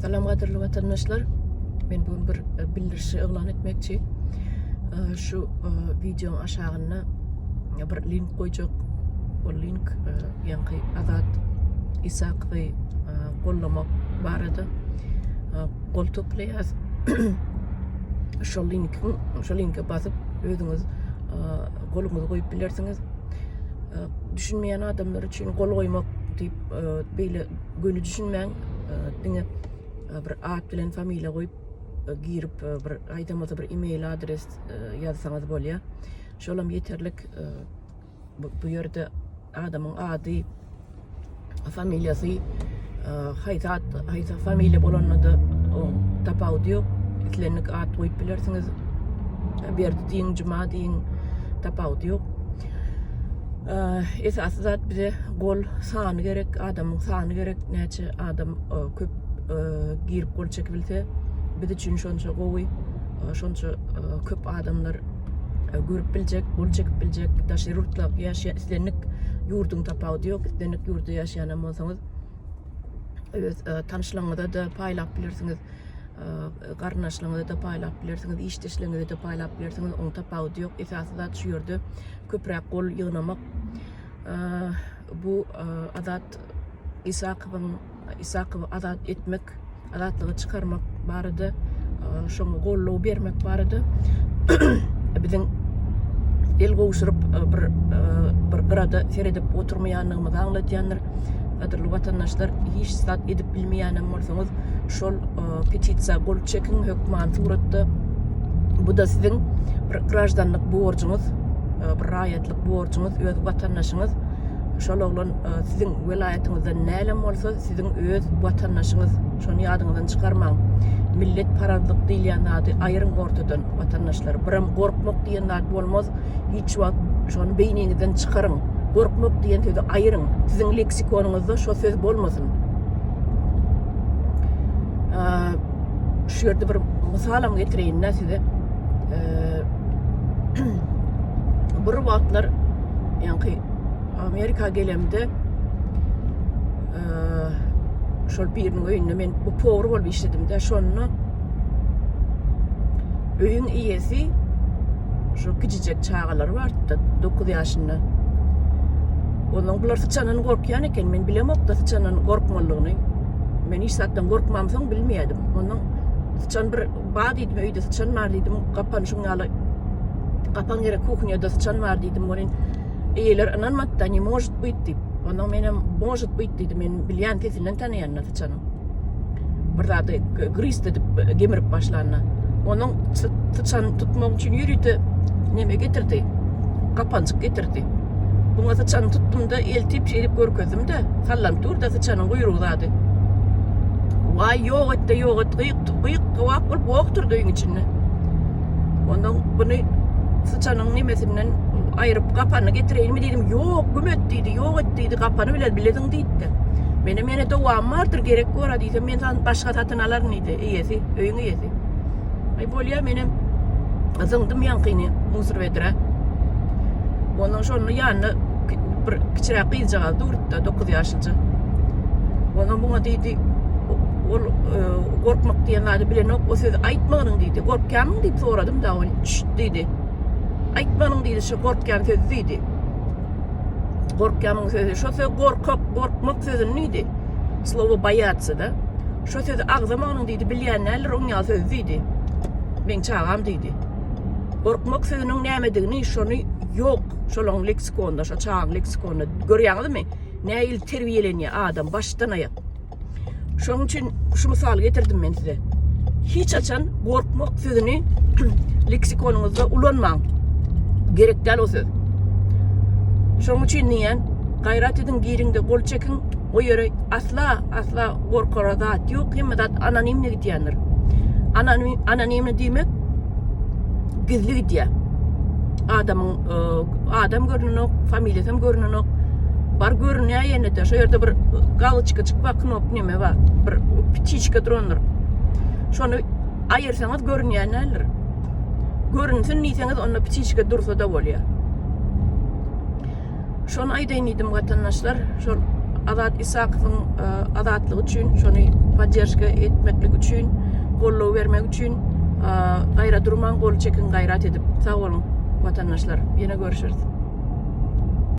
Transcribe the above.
Salam qadirli vatandaşlar. Men bugün bir bildirişi e'lan etmekçi. Şu videonun aşağına bir link koyacak. O link yankı Azat İsaq'ı qollamak barada qol toplayaz. Şu linke basıp özünüz qolunuzu koyup bilersiniz. Düşünmeyen adamlar için qol koymak deyip böyle gönlü düşünmeyen dine bir ad bilen familiya koyup girip bir aydamada bir e-mail adres yazsanız bolya. Şolam yeterlik bu yerde adamın adı familyası hayta familya bolanına da tapağı diyor. İtlenlik ad koyup bilersiniz. Bir yerde deyin cuma deyin tapağı diyor. Esası zat bize gol sağını gerek, adamın sağını gerek, neçe adam köp girip gol çekebilse bir de için şonça goy, şonça köp adamlar görüp bilecek, gol çekip bilecek, taşı yurtlap yaşayan, istenlik yurdun tapağı diyor, istenlik yurdu yaşayan olsanız tanışlarınızda da paylaşıp bilirsiniz, qarnaşlarınızda da paylaşıp bilirsiniz, işteşlerinizi de paylaşıp bilirsiniz, onu tapağı diyor. Esası zat şu yurdu köprek gol yığınamak. Bu Azat İsaq'ı azat etmek, azatlığı çıkarmak barada, şonu golluğu vermek barada. Bizim el qoğuşurup bir qırada seyredip oturmayanlığımızı anlatayanlar, qadirli vatandaşlar, hiç zat edip bilmeyenim olsanız, şol petitsa gol çekin hökman suratda. Bu da sizin bir grajdanlık borcunuz, bir rayetlik borcunuz, öz vatandaşınız. Şol oğlan sizin velayetinizden nälem olsa sizin öz vatandaşınız, şonu yadınızdan çıkarmağın. Millet parazlık diýilýän adı ayırın ortadan vatandaşlar. Biram gorkmak diýen adı bolmaz. Hiç wagt şonu beýniňizden çıkarın. Gorkmak diýen sözi ayırın. Sizin leksikonunuzda şo söz bolmasın. Şu yerde bir misalam getireýin size. Bir wagtlar ýa-ni Amerika gelemde şol birinin öýünde men bu powry bolup işledim de şonu öýüň iýesi şu kiçijek çağalar bardy 9 ýaşynda. Onuň bular sıçandan gorkýan eken men bilemok da sıçandan gorkmalygyny. Men hiç satdan gorkmamsaň bilmeýärdim. Onuň sıçan bir ba diýdim öýde sıçan bar diýdim gapan şuňaly gapan gerek kuchňada sıçan bar diýdim bolen eýler inanmatda ne может быть diýip. Onuň menem может быть diýdim men bilýän tesinden tanıýan sıçanyň. Bir zady grist edip gemirip başlaryna. Onuň sıçan tutmak üçin ýürüdi. Neme getirdi? Kapançyk getirdi. Buňa sıçan tutdum da eltip şeýip görkezdim de sallam turda sıçanyň guyrugy zady. Vay ýok etdi, gyýyk gowak bolup okturdy öýüň içinde. Onuň buny sıçanyň nemesinden ayırıp kapany getireýinmi dedim. Ýok, gümet diýdi, ýok etdi, kapany bilediň diýdi. Mene dowam bardyr gerek gora diýdi. Men başga satyn alaryn idi, iýesi, öýüň iýesi. Ay bolýa menem azyňdym ýankyny musur vedire. Onuň şonu ýanyna bir kiçirak gyzjak durdy 9 ýaşynja. Onuň buňa diýdi, ol gorkmak diýen ady bilenok, o sözi aýtmagyň diýdi. Gorkýanmyň diýip soradym da ol diýdi. Aýtmagyň diýdi, şu gorkýan söz diýdi. Gorkýanmyň sözi, şu söz gorkmak sözü näde? Slowo boяться da. Şu sözi agzamagyň diýdi, bilýänler oňa söz diýdi. Men çağam diýdi. Gorkmak sözüniň nämedigini şonu ýok, şolaň leksikonda, şu çağın leksikonda görýäňizmi? Näil terbiýelenýär adam başdan aýak. Şonuň üçin şu misaly getirdim men size. Hiç açan gorkmak sözüni leksikonunuzda ulanmaň. Gerek däl o söz. Şonuň üçin näýän? Gaýrat edin, giриňde gol çekin, o ýere asla gorkara zat ýok, hem zat anonimne gidýändir. Anonimne diýmek gizli gidýär. Adam görünok, familiýasy görünok. Bar görünýär ýene-de şo ýerde bir галочка çykmak knop neme bar. Bir птичка durandyr. Şonu aýyrsaňyz görünýär näler? Görünsin diýseňiz onda птичка dursa da bolýar. Şonu aýdaýyn diýdim vatandaşlar, şol Azat İsakov'un azatlığı üçün, şonu podдержка etmeklik üçün, gollaw vermek üçün gayra durman, gol çekin gayrat edip. Sağ olun vatandaşlar. Yine görüşürüz.